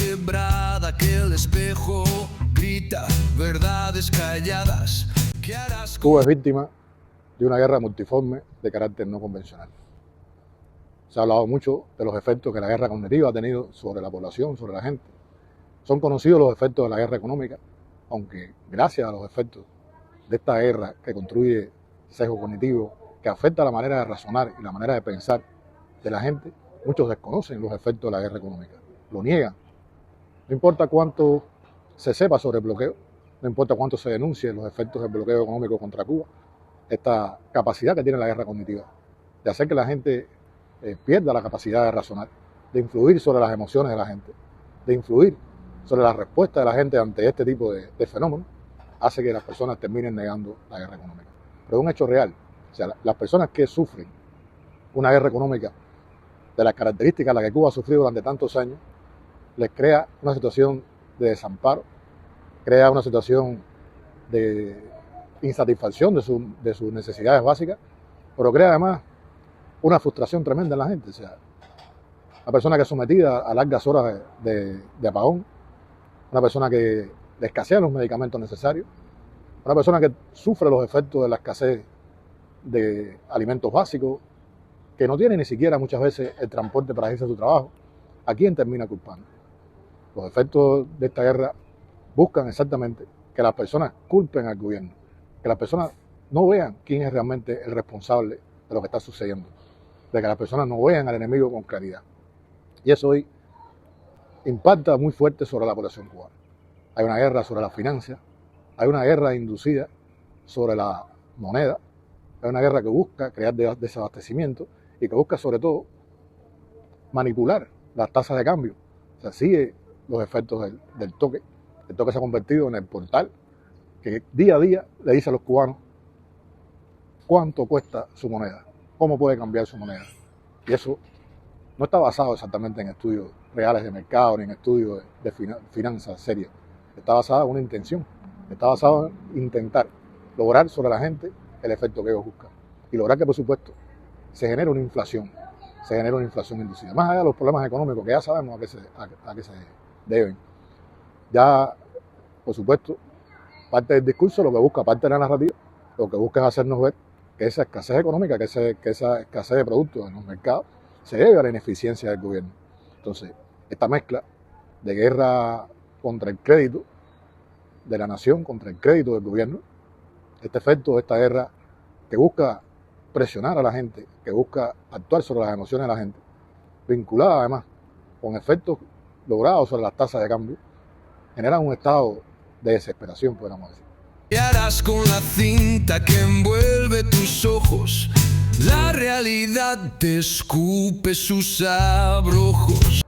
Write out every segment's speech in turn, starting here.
quebrada que el espejo grita verdades calladas. ¿Qué harás con... Cuba es víctima de una guerra multiforme de carácter no convencional. Se ha hablado mucho de los efectos que la guerra cognitiva ha tenido sobre la población, sobre la gente. Son conocidos los efectos de la guerra económica, aunque gracias a los efectos de esta guerra que construye sesgo cognitivo, que afecta la manera de razonar y la manera de pensar de la gente, muchos desconocen los efectos de la guerra económica, lo niegan. No importa cuánto se sepa sobre el bloqueo, no importa cuánto se denuncie los efectos del bloqueo económico contra Cuba, esta capacidad que tiene la guerra cognitiva de hacer que la gente pierda la capacidad de razonar, de influir sobre las emociones de la gente, de influir sobre la respuesta de la gente ante este tipo de fenómenos, hace que las personas terminen negando la guerra económica. Pero es un hecho real. O sea, las personas que sufren una guerra económica de las características a las que Cuba ha sufrido durante tantos años, les crea una situación de desamparo, crea una situación de insatisfacción de sus necesidades básicas, pero crea además una frustración tremenda en la gente. O sea, una persona que es sometida a largas horas de apagón, una persona que le escasean los medicamentos necesarios, una persona que sufre los efectos de la escasez de alimentos básicos, que no tiene ni siquiera muchas veces el transporte para irse a su trabajo. ¿A quién termina culpando? Los efectos de esta guerra buscan exactamente que las personas culpen al gobierno, que las personas no vean quién es realmente el responsable de lo que está sucediendo, de que las personas no vean al enemigo con claridad. Y eso hoy impacta muy fuerte sobre la población cubana. Hay una guerra sobre las finanzas, hay una guerra inducida sobre la moneda, hay una guerra que busca crear desabastecimiento y que busca sobre todo manipular las tasas de cambio. O sea, sigue los efectos del toque. El toque se ha convertido en el portal que día a día le dice a los cubanos cuánto cuesta su moneda, cómo puede cambiar su moneda. Y eso no está basado exactamente en estudios reales de mercado ni en estudios de finanzas serias. Está basado en una intención. Está basado en intentar lograr sobre la gente el efecto que ellos buscan. Y lograr que, por supuesto, se genere una inflación inducida. Más allá de los problemas económicos, que ya sabemos a qué se deben. Ya, por supuesto, parte del discurso, lo que busca, parte de la narrativa, lo que busca es hacernos ver que esa escasez económica, que esa escasez de productos en los mercados, se debe a la ineficiencia del gobierno. Entonces, esta mezcla de guerra contra el crédito de la nación, contra el crédito del gobierno, este efecto de esta guerra que busca presionar a la gente, que busca actuar sobre las emociones de la gente, vinculada además con efectos logrados sobre las tasas de cambio, genera un estado de desesperación, podríamos decir. ¿Qué harás con la cinta que envuelve tus ojos? La realidad te escupe sus abrojos.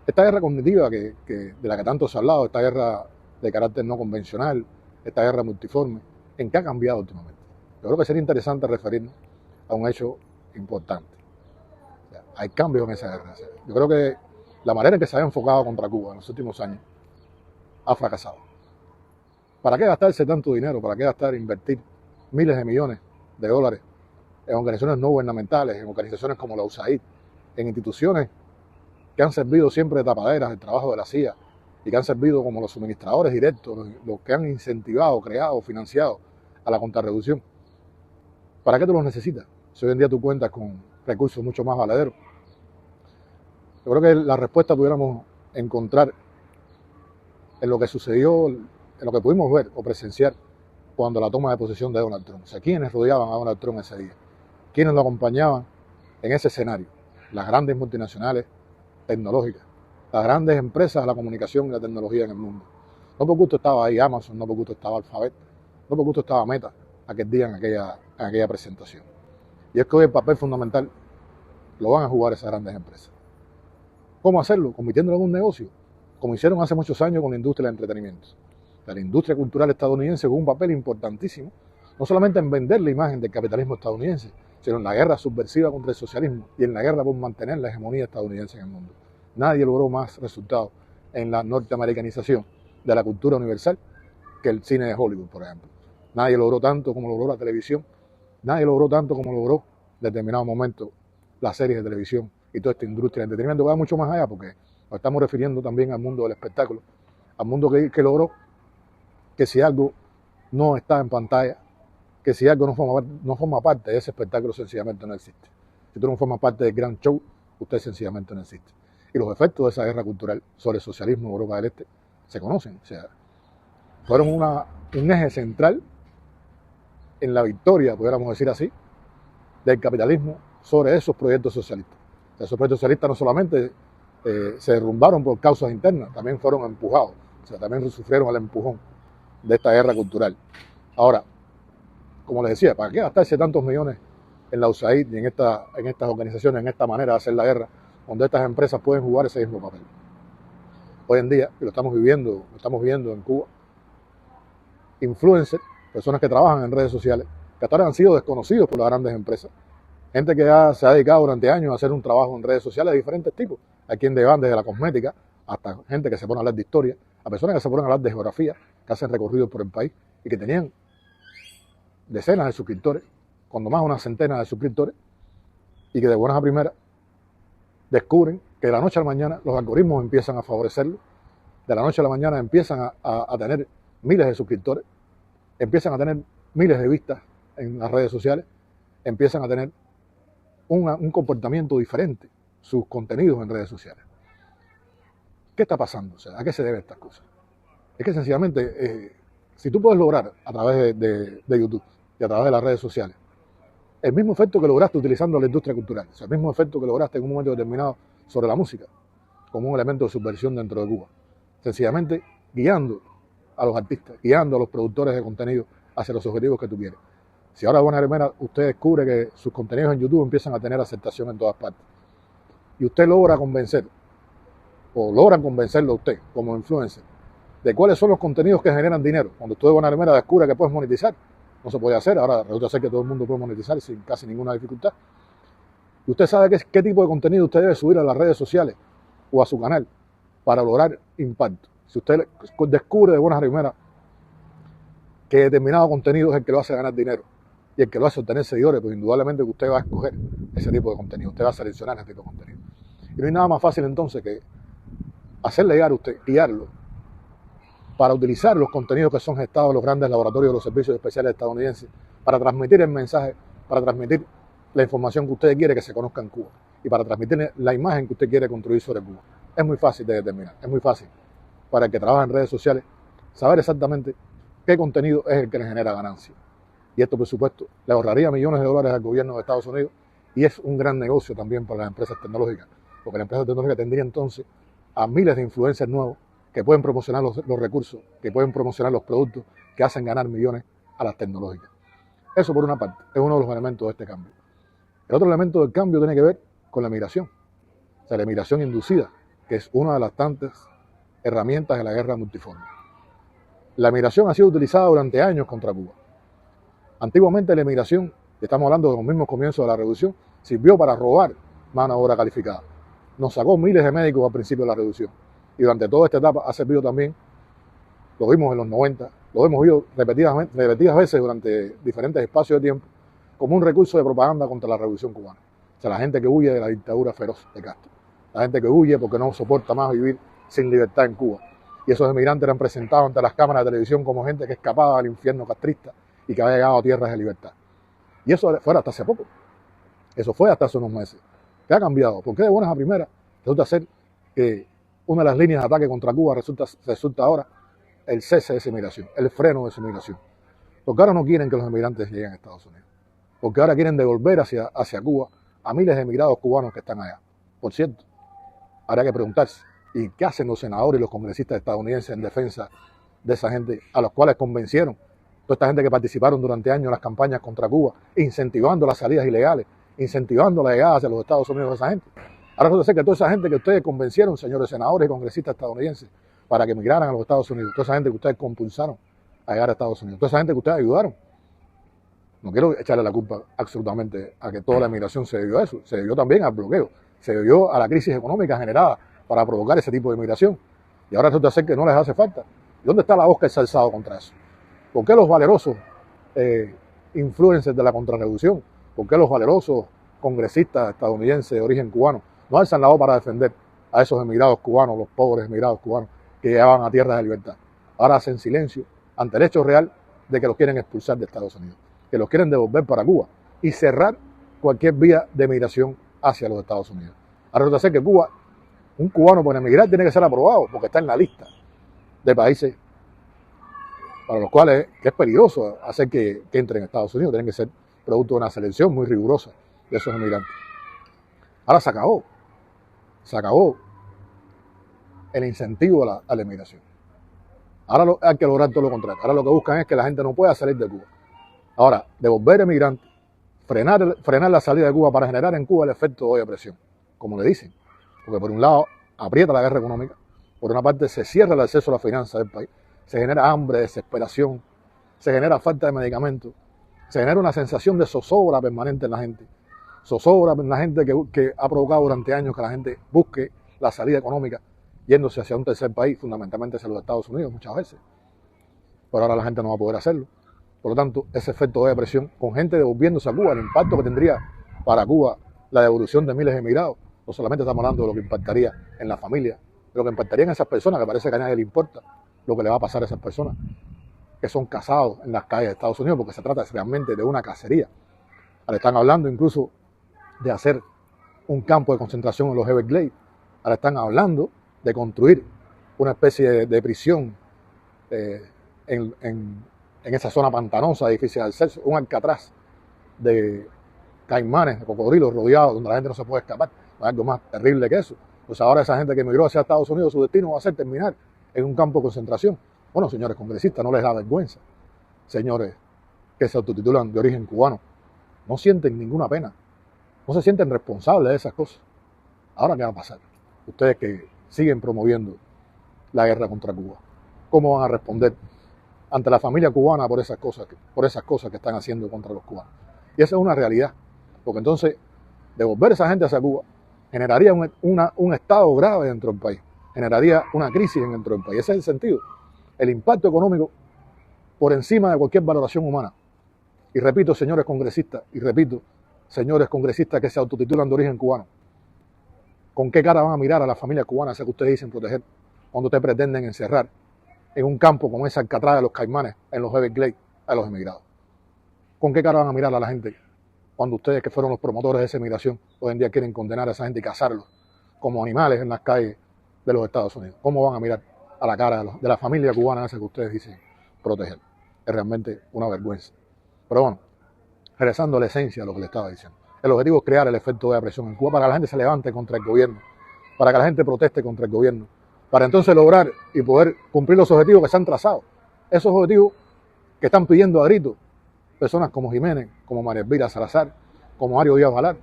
Esta guerra cognitiva de la que tanto se ha hablado, esta guerra de carácter no convencional, esta guerra multiforme, ¿en qué ha cambiado últimamente? Yo creo que sería interesante referirnos a un hecho importante. O sea, hay cambios en esa guerra. Yo creo que la manera en que se ha enfocado contra Cuba en los últimos años ha fracasado. ¿Para qué gastarse tanto dinero? ¿Para qué invertir miles de millones de dólares en organizaciones no gubernamentales, en organizaciones como la USAID, en instituciones que han servido siempre de tapaderas del trabajo de la CIA y que han servido como los suministradores directos, los que han incentivado, creado, financiado a la contrarreducción? ¿Para qué tú los necesitas? Si hoy en día tú cuentas con recursos mucho más valederos. Yo creo que la respuesta pudiéramos encontrar en lo que sucedió, en lo que pudimos ver o presenciar cuando la toma de posesión de Donald Trump. O sea, ¿quiénes rodeaban a Donald Trump ese día? ¿Quiénes lo acompañaban en ese escenario? Las grandes multinacionales tecnológicas, las grandes empresas de la comunicación y la tecnología en el mundo. No por gusto estaba ahí Amazon, no por gusto estaba Alphabet, no por gusto estaba Meta aquel día en aquella presentación. Y es que hoy el papel fundamental lo van a jugar esas grandes empresas. ¿Cómo hacerlo? Convirtiéndolo en un negocio, como hicieron hace muchos años con la industria del entretenimiento. La industria cultural estadounidense jugó un papel importantísimo, no solamente en vender la imagen del capitalismo estadounidense, sino en la guerra subversiva contra el socialismo y en la guerra por mantener la hegemonía estadounidense en el mundo. Nadie logró más resultados en la norteamericanización de la cultura universal que el cine de Hollywood, por ejemplo. Nadie logró tanto como logró la televisión, nadie logró tanto como logró en determinado momento las series de televisión y toda esta industria de entretenimiento, que va mucho más allá, porque Nos estamos refiriendo también al mundo del espectáculo, al mundo que logró que si algo no está en pantalla, que si algo no forma parte de ese espectáculo, sencillamente no existe. Si tú no formas parte del gran show, usted sencillamente no existe. Y los efectos de esa guerra cultural sobre el socialismo en Europa del Este se conocen. O sea, fueron un eje central en la victoria, pudiéramos decir así, del capitalismo sobre esos proyectos socialistas. O sea, esos proyectos socialistas no solamente se derrumbaron por causas internas, también fueron empujados. O sea, también sufrieron el empujón de esta guerra cultural. Ahora, como les decía, ¿para qué gastarse tantos millones en la USAID y en estas organizaciones, en esta manera de hacer la guerra, donde estas empresas pueden jugar ese mismo papel? Hoy en día, y lo estamos viviendo en Cuba, influencers, personas que trabajan en redes sociales, que hasta ahora han sido desconocidos por las grandes empresas, gente que ya se ha dedicado durante años a hacer un trabajo en redes sociales de diferentes tipos, a quien van desde la cosmética hasta gente que se pone a hablar de historia, a personas que se ponen a hablar de geografía, que hacen recorridos por el país y que tenían decenas de suscriptores, cuando más una centena de suscriptores, y que de buenas a primeras descubren que de la noche a la mañana los algoritmos empiezan a favorecerlo, de la noche a la mañana empiezan a tener miles de suscriptores, empiezan a tener miles de vistas en las redes sociales, empiezan a tener un comportamiento diferente, sus contenidos en redes sociales. ¿Qué está pasando? O sea, ¿a qué se deben estas cosas? Es que sencillamente, si tú puedes lograr a través de YouTube y a través de las redes sociales el mismo efecto que lograste utilizando la industria cultural, o sea, el mismo efecto que lograste en un momento determinado sobre la música, como un elemento de subversión dentro de Cuba, sencillamente guiando a los artistas, guiando a los productores de contenido hacia los objetivos que tú quieres. Si ahora de buena primera usted descubre que sus contenidos en YouTube empiezan a tener aceptación en todas partes, y usted logra convencer, o logran convencerlo a usted como influencer, de cuáles son los contenidos que generan dinero, cuando usted de buena primera descubre que puedes monetizar, no se puede hacer, ahora resulta ser que todo el mundo puede monetizar sin casi ninguna dificultad, y usted sabe qué tipo de contenido usted debe subir a las redes sociales o a su canal para lograr impacto. Si usted descubre de buenas a primeras que determinado contenido es el que lo hace ganar dinero y el que lo hace obtener seguidores, pues indudablemente que usted va a escoger ese tipo de contenido, usted va a seleccionar ese tipo de contenido. Y no hay nada más fácil entonces que hacerle llegar a usted, guiarlo, para utilizar los contenidos que son gestados en los grandes laboratorios de los servicios especiales estadounidenses, para transmitir el mensaje, para transmitir la información que usted quiere que se conozca en Cuba y para transmitir la imagen que usted quiere construir sobre Cuba. Es muy fácil de determinar, es muy fácil para el que trabaja en redes sociales saber exactamente qué contenido es el que le genera ganancia. Y esto, por supuesto, le ahorraría millones de dólares al gobierno de Estados Unidos y es un gran negocio también para las empresas tecnológicas, porque la empresa tecnológica tendría entonces a miles de influencers nuevos que pueden promocionar los recursos, que pueden promocionar los productos que hacen ganar millones a las tecnológicas. Eso por una parte, es uno de los elementos de este cambio. El otro elemento del cambio tiene que ver con la migración, o sea, la migración inducida, que es una de las tantas herramientas de la guerra multiforme. La migración ha sido utilizada durante años contra Cuba. Antiguamente la migración, estamos hablando de los mismos comienzos de la revolución, sirvió para robar mano de obra calificada. Nos sacó miles de médicos al principio de la revolución. Y durante toda esta etapa ha servido también, lo vimos en los 90, lo hemos visto repetidas veces durante diferentes espacios de tiempo, como un recurso de propaganda contra la revolución cubana. O sea, la gente que huye de la dictadura feroz de Castro. La gente que huye porque no soporta más vivir sin libertad en Cuba. Y esos emigrantes eran presentados ante las cámaras de televisión como gente que escapaba del infierno castrista y que había llegado a tierras de libertad. Y eso fue hasta hace poco. Eso fue hasta hace unos meses. ¿Qué ha cambiado? ¿Por qué de buenas a primeras resulta ser que una de las líneas de ataque contra Cuba resulta ahora el cese de esa inmigración, el freno de esa inmigración? Porque ahora no quieren que los emigrantes lleguen a Estados Unidos. Porque ahora quieren devolver hacia Cuba a miles de emigrados cubanos que están allá. Por cierto, habrá que preguntarse, ¿y qué hacen los senadores y los congresistas estadounidenses en defensa de esa gente a los cuales convencieron? Toda esta gente que participaron durante años en las campañas contra Cuba, incentivando las salidas ilegales, incentivando la llegada hacia los Estados Unidos de esa gente. Ahora resulta ser que toda esa gente que ustedes convencieron, señores senadores y congresistas estadounidenses, para que emigraran a los Estados Unidos, toda esa gente que ustedes compulsaron a llegar a Estados Unidos, toda esa gente que ustedes ayudaron. No quiero echarle la culpa absolutamente a que toda la emigración se debió a eso, se debió también al bloqueo, se debió a la crisis económica generada para provocar ese tipo de inmigración. Y ahora resulta ser que no les hace falta. ¿Y dónde está la voz que se ha alzado contra eso? ¿Por qué los valerosos influencers de la contrarrevolución, por qué los valerosos congresistas estadounidenses de origen cubano no alzan la voz para defender a esos emigrados cubanos, los pobres emigrados cubanos que llegaban a tierras de libertad. Ahora hacen silencio ante el hecho real de que los quieren expulsar de Estados Unidos, que los quieren devolver para Cuba y cerrar cualquier vía de migración hacia los Estados Unidos. Ahora resulta ser que Cuba, un cubano por emigrar tiene que ser aprobado porque está en la lista de países para los cuales es peligroso hacer que entren en Estados Unidos. Tienen que ser producto de una selección muy rigurosa de esos emigrantes. Ahora se acabó el incentivo a la emigración. Ahora hay que lograr todo lo contrario. Ahora lo que buscan es que la gente no pueda salir de Cuba. Ahora, devolver emigrantes, frenar la salida de Cuba para generar en Cuba el efecto de olla a presión, como le dicen. Porque por un lado aprieta la guerra económica, por una parte se cierra el acceso a la finanza del país, se genera hambre, desesperación, se genera falta de medicamentos, se genera una sensación de zozobra permanente en la gente. Zozobra en la gente que ha provocado durante años que la gente busque la salida económica yéndose hacia un tercer país, fundamentalmente hacia los Estados Unidos muchas veces. Pero ahora la gente no va a poder hacerlo. Por lo tanto, ese efecto de presión, con gente devolviéndose a Cuba, el impacto que tendría para Cuba la devolución de miles de emigrados, no solamente estamos hablando de lo que impactaría en la familia, de lo que impactaría en esas personas, que parece que a nadie le importa lo que le va a pasar a esas personas, que son cazados en las calles de Estados Unidos, porque se trata realmente de una cacería. Ahora están hablando incluso de hacer un campo de concentración en los Everglades. Ahora están hablando de construir una especie de prisión en esa zona pantanosa, difícil de acceso, un Alcatraz de caimanes, de cocodrilos rodeados, donde la gente no se puede escapar. No hay algo más terrible que eso. Pues ahora esa gente que emigró hacia Estados Unidos, su destino va a ser terminar en un campo de concentración. Bueno, señores congresistas, no les da vergüenza. Señores que se autotitulan de origen cubano, no sienten ninguna pena, no se sienten responsables de esas cosas. Ahora, ¿qué va a pasar? Ustedes que siguen promoviendo la guerra contra Cuba, ¿cómo van a responder ante la familia cubana por esas cosas que están haciendo contra los cubanos? Y esa es una realidad, porque entonces devolver a esa gente hacia Cuba generaría un estado grave dentro del país, generaría una crisis dentro del país. Ese es el sentido, el impacto económico por encima de cualquier valoración humana. Y repito, señores congresistas, que se autotitulan de origen cubano, ¿con qué cara van a mirar a la familia cubana esa que ustedes dicen proteger cuando te pretenden encerrar en un campo como ese Alcatraz de los Caimanes, en los Everglades, a los emigrados? ¿Con qué cara van a mirar a la gente cuando ustedes, que fueron los promotores de esa emigración, hoy en día quieren condenar a esa gente y cazarlos como animales en las calles de los Estados Unidos? ¿Cómo van a mirar a la cara de la familia cubana esa que ustedes dicen proteger? Es realmente una vergüenza. Pero bueno, regresando a la esencia de lo que le estaba diciendo. El objetivo es crear el efecto de presión en Cuba para que la gente se levante contra el gobierno, para que la gente proteste contra el gobierno, para entonces lograr y poder cumplir los objetivos que se han trazado. Esos objetivos que están pidiendo a gritos personas como Jiménez, como María Elvira Salazar, como Mario Díaz Balart,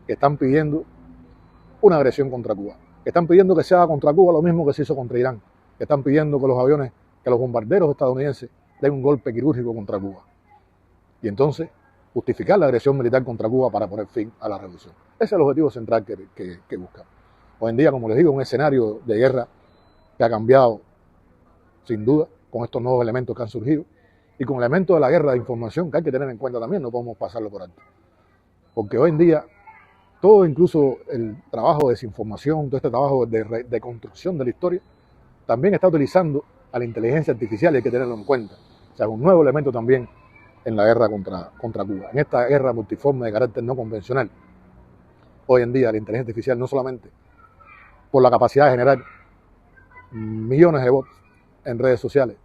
que están pidiendo una agresión contra Cuba, que están pidiendo que se haga contra Cuba lo mismo que se hizo contra Irán, que están pidiendo que los bombarderos estadounidenses den un golpe quirúrgico contra Cuba. Y entonces justificar la agresión militar contra Cuba para poner fin a la revolución. Ese es el objetivo central que buscamos. Hoy en día, como les digo, un escenario de guerra que ha cambiado sin duda con estos nuevos elementos que han surgido y con elementos de la guerra de información que hay que tener en cuenta también, no podemos pasarlo por alto. Porque hoy en día todo, incluso el trabajo de desinformación, todo este trabajo de construcción de la historia, también está utilizando a la inteligencia artificial y hay que tenerlo en cuenta. O sea, un nuevo elemento también en la guerra contra Cuba. En esta guerra multiforme de carácter no convencional, hoy en día la inteligencia artificial no solamente por la capacidad de generar millones de bots en redes sociales,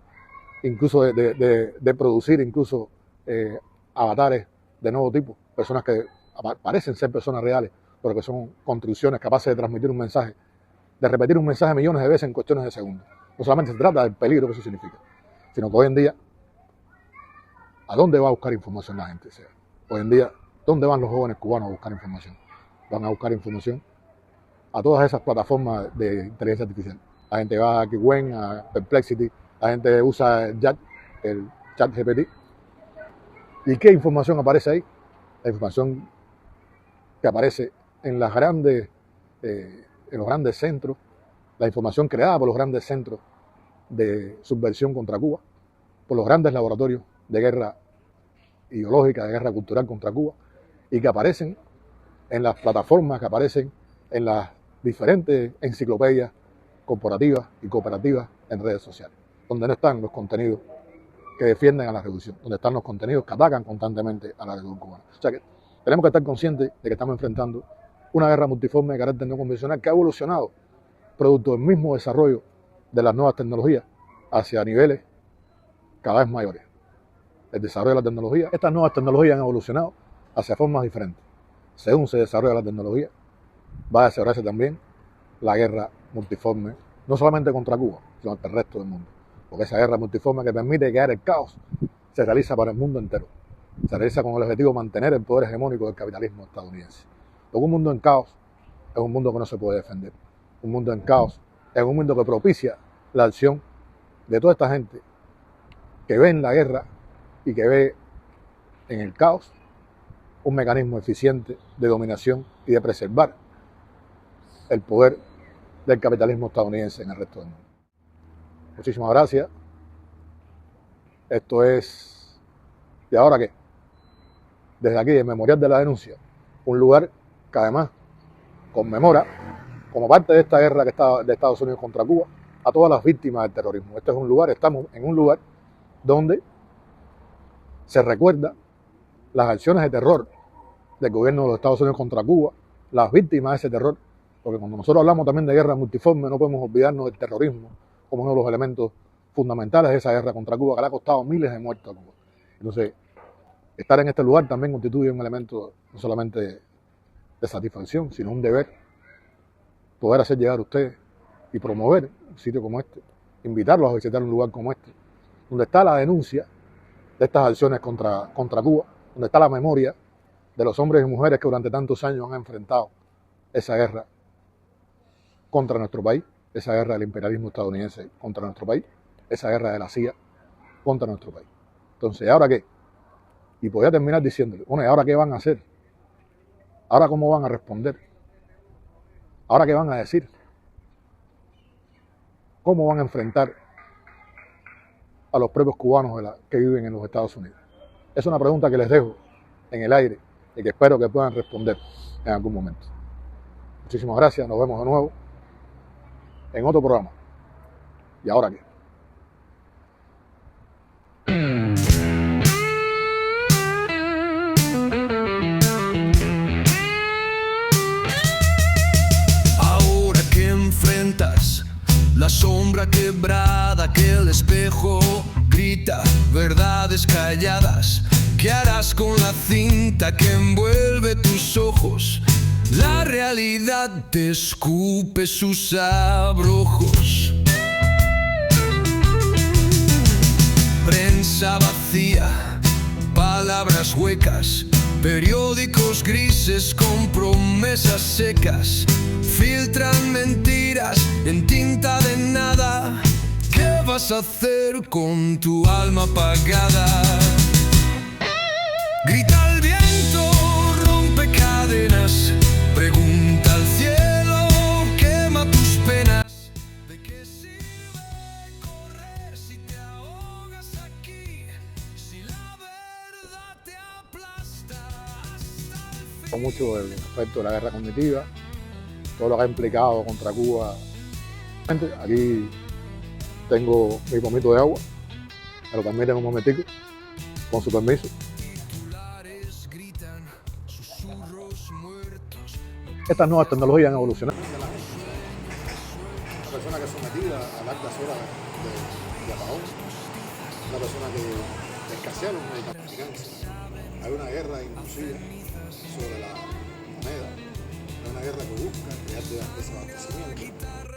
incluso de producir incluso avatares de nuevo tipo, personas que parecen ser personas reales, pero que son construcciones capaces de transmitir un mensaje, de repetir un mensaje millones de veces en cuestiones de segundos. No solamente se trata del peligro que eso significa, sino que hoy en día, ¿a dónde va a buscar información la gente? O sea, hoy en día, ¿dónde van los jóvenes cubanos a buscar información? Van a buscar información a todas esas plataformas de inteligencia artificial. La gente va a Kiwen, a Perplexity, la gente usa el chat GPT. ¿Y qué información aparece ahí? La información que aparece en los grandes centros, la información creada por los grandes centros de subversión contra Cuba, por los grandes laboratorios de guerra ideológica, de guerra cultural contra Cuba, y que aparecen en las plataformas, que aparecen en las diferentes enciclopedias corporativas y cooperativas en redes sociales, donde no están los contenidos que defienden a la revolución, donde están los contenidos que atacan constantemente a la revolución cubana. O sea que tenemos que estar conscientes de que estamos enfrentando una guerra multiforme de carácter no convencional que ha evolucionado producto del mismo desarrollo de las nuevas tecnologías hacia niveles cada vez mayores. El desarrollo de la tecnología, estas nuevas tecnologías han evolucionado hacia formas diferentes. Según se desarrolla la tecnología, va a desarrollarse también la guerra multiforme, no solamente contra Cuba, sino contra el resto del mundo. Porque esa guerra multiforme que permite crear el caos se realiza para el mundo entero. Se realiza con el objetivo de mantener el poder hegemónico del capitalismo estadounidense. Porque un mundo en caos es un mundo que no se puede defender. Un mundo en caos es un mundo que propicia la acción de toda esta gente que ve en la guerra y que ve en el caos un mecanismo eficiente de dominación y de preservar el poder del capitalismo estadounidense en el resto del mundo. Muchísimas gracias. Esto es ¿Y ahora qué? Desde aquí, el Memorial de la Denuncia, un lugar que además conmemora, como parte de esta guerra que está de Estados Unidos contra Cuba, a todas las víctimas del terrorismo. Este es un lugar, estamos en un lugar donde se recuerda las acciones de terror del gobierno de los Estados Unidos contra Cuba, las víctimas de ese terror, porque cuando nosotros hablamos también de guerra multiforme, no podemos olvidarnos del terrorismo como uno de los elementos fundamentales de esa guerra contra Cuba, que le ha costado miles de muertos a Cuba. Entonces, estar en este lugar también constituye un elemento no solamente de satisfacción, sino un deber, poder hacer llegar a ustedes y promover un sitio como este, invitarlos a visitar un lugar como este, donde está la denuncia de estas acciones contra Cuba, donde está la memoria de los hombres y mujeres que durante tantos años han enfrentado esa guerra contra nuestro país, esa guerra del imperialismo estadounidense contra nuestro país, esa guerra de la CIA contra nuestro país. Entonces, ¿ahora qué? Y podría terminar diciéndole, bueno, ¿y ahora qué van a hacer? ¿Ahora cómo van a responder? ¿Ahora qué van a decir? ¿Cómo van a enfrentar a los propios cubanos que viven en los Estados Unidos? Es una pregunta que les dejo en el aire y que espero que puedan responder en algún momento. Muchísimas gracias, nos vemos de nuevo en otro programa. ¿Y ahora qué? Ahora que enfrentas la sombra quebrada que el espejo grita verdades calladas, ¿qué harás con la cinta que envuelve tus ojos? La realidad te escupe sus abrojos. Prensa vacía, palabras huecas, periódicos grises con promesas secas, filtran mentiras en tinta de nada. ¿Qué vas a hacer con tu alma apagada? Grita al viento, rompe cadenas, pregunta al cielo, quema tus penas. ¿De qué sirve correr si te ahogas aquí? Si la verdad te aplasta hasta el fin. Con mucho el efecto de la guerra cognitiva, todo lo que ha implicado contra Cuba. Aquí tengo mi pomito de agua, me lo permiten un momentico, con su permiso. Estas nuevas tecnologías han evolucionado. Una persona que es sometida a largas horas de apagón, una persona que escasea los medicamentos. Hay una guerra inclusive sobre la moneda, hay una guerra que busca crear desabastecimiento.